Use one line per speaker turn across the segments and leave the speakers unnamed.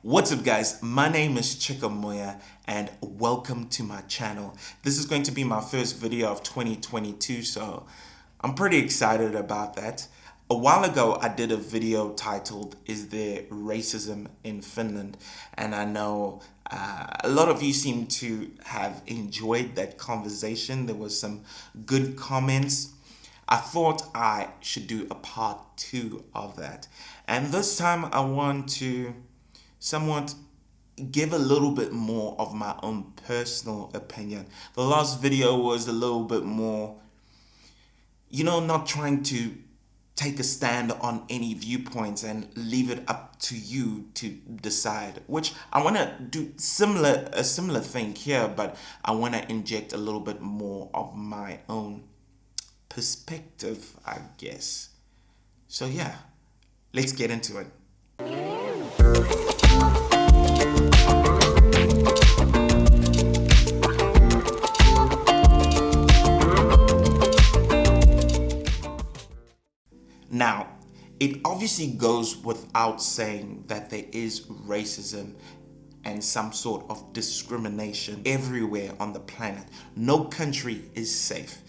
What's up guys, my name is Chikamoya and welcome to my channel. This is going to be my first video of 2022, so I'm pretty excited about that. A while ago I did a video titled "Is there racism in Finland?" and I know a lot of you seem to have enjoyed that conversation. There was some good comments. I thought I should do a part 2 of that, and this time I want to somewhat give a little bit more of my own personal opinion. The last video was a little bit more, not trying to take a stand on any viewpoints and leave it up to you to decide, which I want to do a similar thing here, but I want to inject a little bit more of my own perspective, I guess. So yeah, let's get into it. Now, it obviously goes without saying that there is racism and some sort of discrimination everywhere on the planet. No country is safe.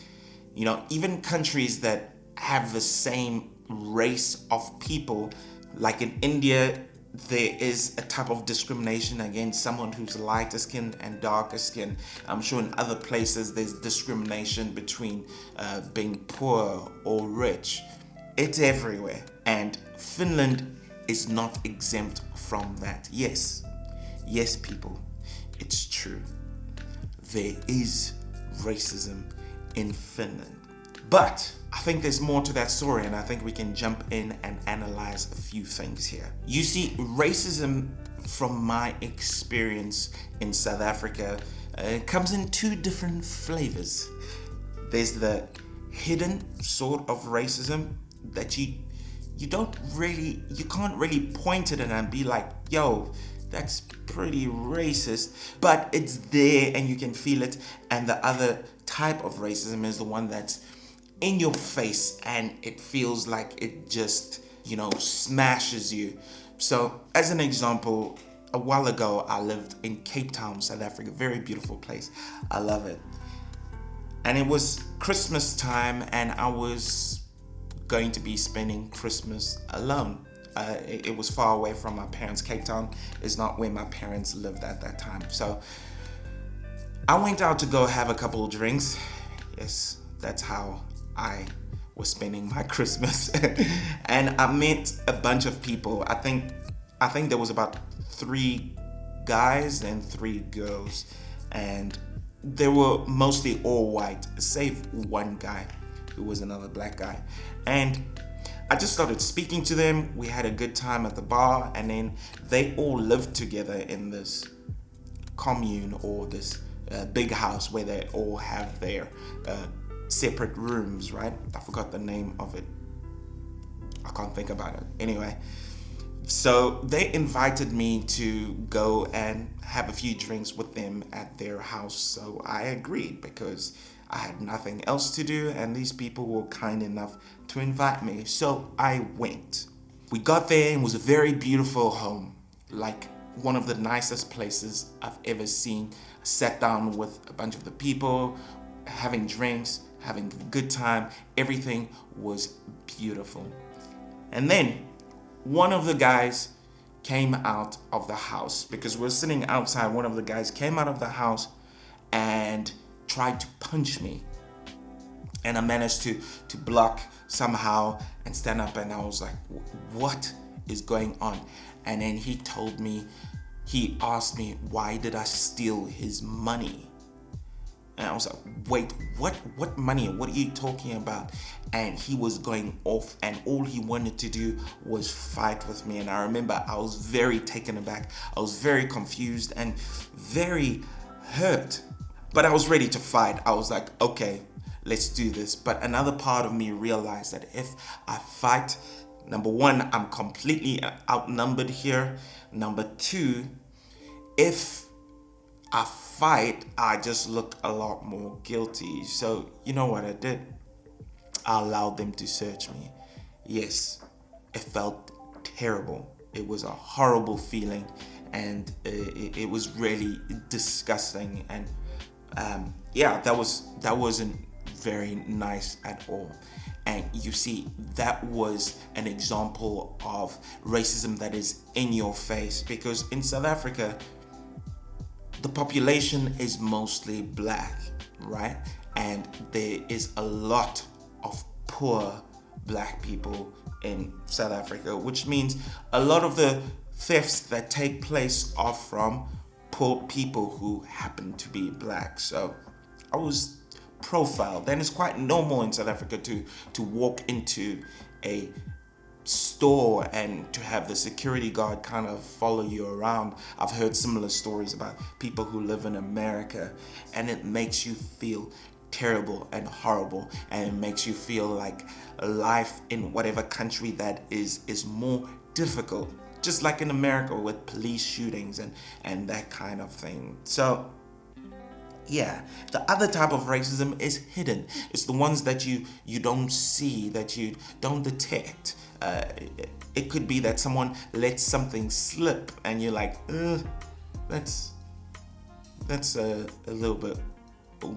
Even countries that have the same race of people, like in India, there is a type of discrimination against someone who's lighter skinned and darker skinned. I'm sure in other places there's discrimination between being poor or rich. It's everywhere, and Finland is not exempt from that. Yes, people, it's true. There is racism in Finland. But I think there's more to that story, and I think we can jump in and analyze a few things here. You see, racism, from my experience in South Africa, comes in two different flavors. There's the hidden sort of racism that you can't really point at it and be like, yo, that's pretty racist, but it's there and you can feel it. And the other type of racism is the one that's in your face and it feels like it just, smashes you. So as an example, a while ago I lived in Cape Town, South Africa, very beautiful place. I love it. And it was Christmas time and I was going to be spending Christmas alone. It was far away from my parents. Cape Town is not where my parents lived at that time. So I went out to go have a couple of drinks. Yes, that's how I was spending my Christmas. And I met a bunch of people. I think there was about 3 guys and 3 girls. And they were mostly all white, save one guy who was another black guy. And I just started speaking to them. We had a good time at the bar, and then they all lived together in this commune or this big house where they all have their separate rooms, right? I forgot the name of it. I can't think about it. Anyway, so they invited me to go and have a few drinks with them at their house. So I agreed because I had nothing else to do and these people were kind enough to invite me. So I went. We got there and it was a very beautiful home, like one of the nicest places I've ever seen. I sat down with a bunch of the people, having drinks, having a good time. Everything was beautiful. And then one of the guys came out of the house because we're sitting outside. One of the guys came out of the house and tried to punch me, and I managed to block somehow and stand up, and I was like, what is going on? And then he asked me why did I steal his money, and I was like, wait, what money? What are you talking about? And he was going off, and all he wanted to do was fight with me. And I remember I was very taken aback. I was very confused and very hurt. But I was ready to fight. I was like, okay, let's do this. But another part of me realized that if I fight, number one, I'm completely outnumbered here. Number two, if I fight, I just look a lot more guilty. So you know what I did? I allowed them to search me. Yes, it felt terrible. It was a horrible feeling. and it was really disgusting. And yeah, that wasn't very nice at all. And you see, that was an example of racism that is in your face, because in South Africa, the population is mostly black, right? And there is a lot of poor black people in South Africa, which means a lot of the thefts that take place are from poor people who happen to be black. So I was profiled, and it's quite normal in South Africa to walk into a store and to have the security guard kind of follow you around. I've heard similar stories about people who live in America, and it makes you feel terrible and horrible, and it makes you feel like life in whatever country that is more difficult, just like in America with police shootings and that kind of thing. So yeah, the other type of racism is hidden. It's the ones that you don't see, that you don't detect. It could be that someone lets something slip and you're like, that's a little bit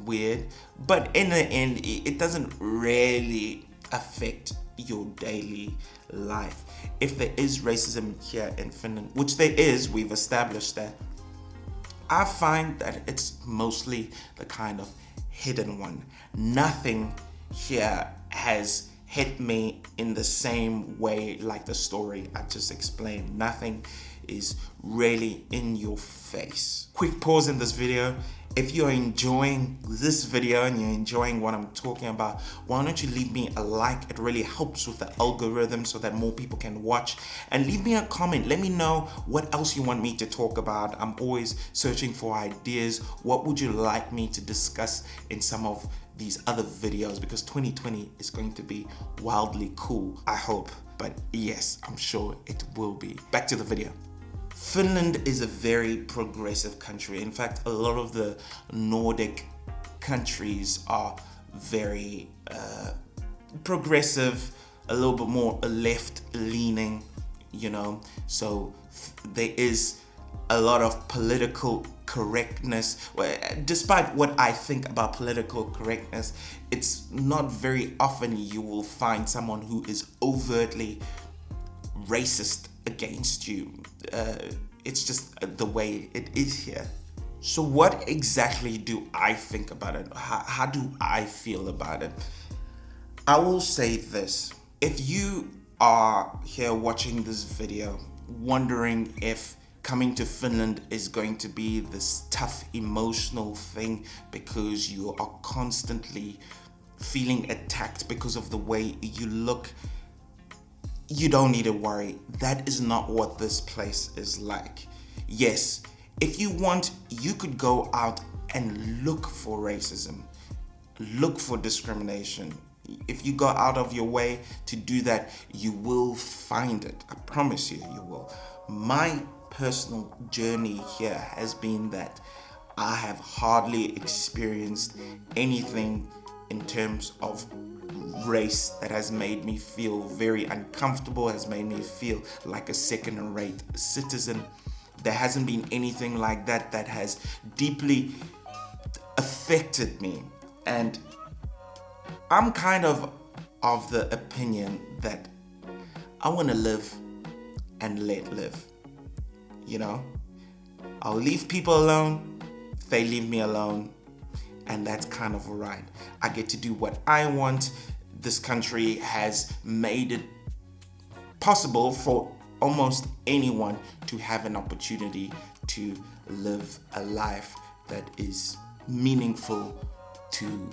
weird. But in the end, it doesn't really affect your daily life. If there is racism here in Finland, which there is, we've established that, I find that it's mostly the kind of hidden one. Nothing here has hit me in the same way like the story I just explained. Nothing is really in your face. Quick pause in this video. If you're enjoying this video and you're enjoying what I'm talking about, why don't you leave me a like? It really helps with the algorithm so that more people can watch. And leave me a comment. Let me know what else you want me to talk about. I'm always searching for ideas. What would you like me to discuss in some of these other videos? Because 2020 is going to be wildly cool, I hope. But yes, I'm sure it will be. Back to the video. Finland is a very progressive country. In fact, a lot of the Nordic countries are very progressive, a little bit more left-leaning, you know. So there is a lot of political correctness. Well, despite what I think about political correctness, it's not very often you will find someone who is overtly racist against you. It's just the way it is here. So what exactly do I think about it? How do I feel about it? I will say this. If you are here watching this video wondering if coming to Finland is going to be this tough emotional thing because you are constantly feeling attacked because of the way you look, you don't need to worry. That is not what this place is like. Yes, if you want, you could go out and look for racism, look for discrimination. If you go out of your way to do that, you will find it. I promise you, you will. My personal journey here has been that I have hardly experienced anything in terms of race that has made me feel very uncomfortable, has made me feel like a second-rate citizen. There hasn't been anything like that that has deeply affected me. And I'm kind of the opinion that I want to live and let live. You know, I'll leave people alone, they leave me alone, and that's kind of alright. I get to do what I want. This country has made it possible for almost anyone to have an opportunity to live a life that is meaningful to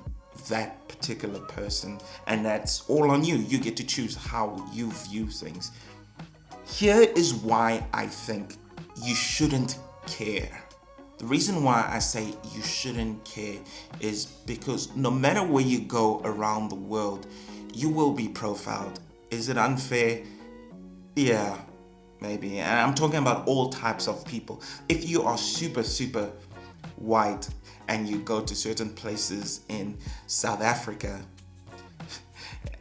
that particular person, and that's all on you. You get to choose how you view things. Here is why I think you shouldn't care. The reason why I say you shouldn't care is because no matter where you go around the world, you will be profiled. Is it unfair? Yeah, maybe. And I'm talking about all types of people. If you are super white and you go to certain places in South Africa,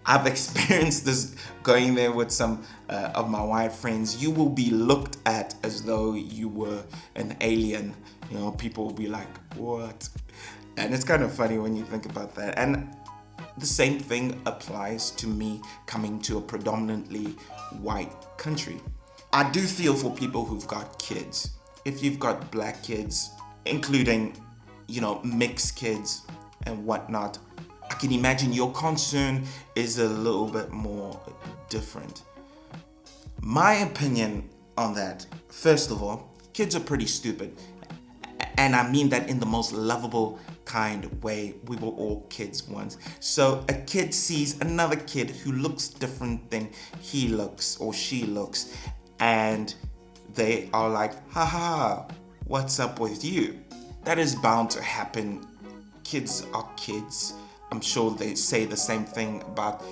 I've experienced this going there with some of my white friends. You will be looked at as though you were an alien. You know, people will be like, what? And it's kind of funny when you think about that. And the same thing applies to me coming to a predominantly white country. I do feel for people who've got kids. If you've got black kids, including, you know, mixed kids and whatnot, I can imagine your concern is a little bit more different. My opinion on that, first of all, kids are pretty stupid. And I mean that in the most lovable kind of way. We were all kids once. So a kid sees another kid who looks different than he looks or she looks, and they are like, haha, what's up with you? That is bound to happen. Kids are kids. I'm sure they say the same thing about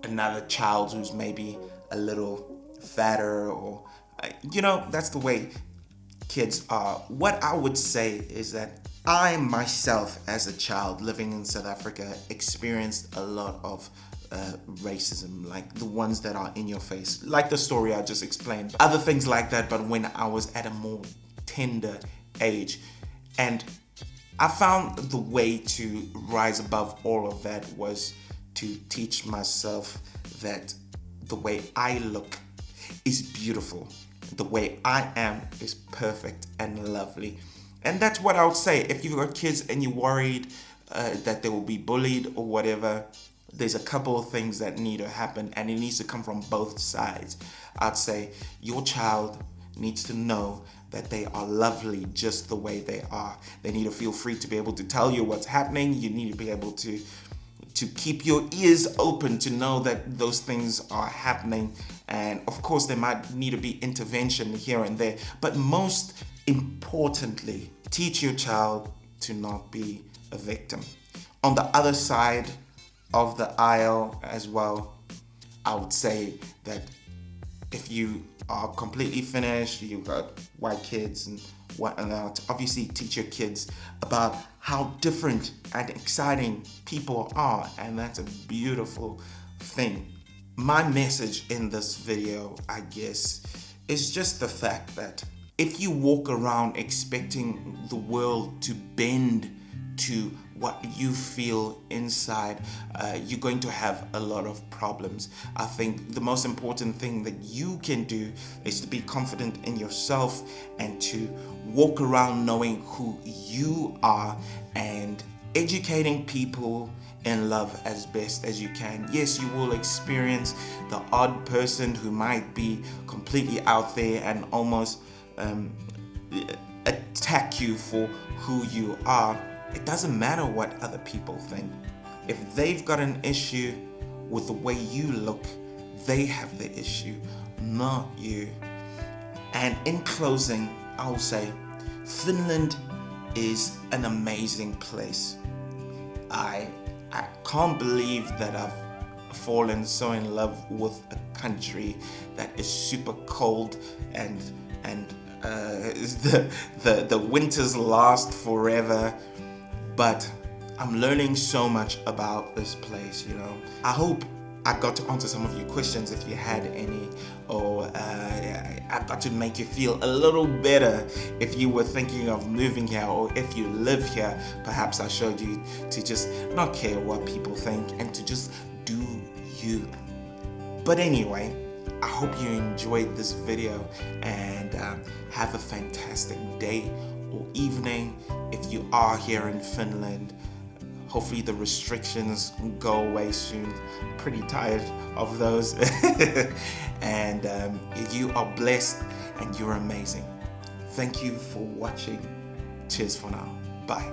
another child who's maybe a little fatter, or, you know, that's the way kids are. What I would say is that I myself, as a child living in South Africa, experienced a lot of racism, like the ones that are in your face, like the story I just explained, other things like that, but when I was at a more tender age. And I found the way to rise above all of that was to teach myself that the way I look is beautiful. The way I am is perfect and lovely. And that's what I would say. If you've got kids and you're worried that they will be bullied or whatever, there's a couple of things that need to happen, and it needs to come from both sides. I'd say your child needs to know that they are lovely just the way they are. They need to feel free to be able to tell you what's happening. You need to be able to keep your ears open to know that those things are happening. And of course, there might need to be intervention here and there. But most importantly, teach your child to not be a victim. On the other side of the aisle as well, I would say that if you are completely finished, you've got white kids and whatnot, obviously teach your kids about how different and exciting people are, and that's a beautiful thing. My message in this video, I guess, is just the fact that if you walk around expecting the world to bend to what you feel inside, you're going to have a lot of problems. I think the most important thing that you can do is to be confident in yourself and to walk around knowing who you are and educating people in love as best as you can. Yes, you will experience the odd person who might be completely out there and almost attack you for who you are. It doesn't matter what other people think. If they've got an issue with the way you look, they have the issue, not you. And in closing, I'll say Finland is an amazing place. I can't believe that I've fallen so in love with a country that is super cold and the winters last forever. But I'm learning so much about this place, you know. I hope I got to answer some of your questions if you had any, or I got to make you feel a little better if you were thinking of moving here, or if you live here. Perhaps I showed you to just not care what people think and to just do you. But anyway, I hope you enjoyed this video and have a fantastic day or evening. If you are here in Finland, hopefully the restrictions go away soon. Pretty tired of those. And you are blessed and you're amazing. Thank you for watching. Cheers for now. Bye.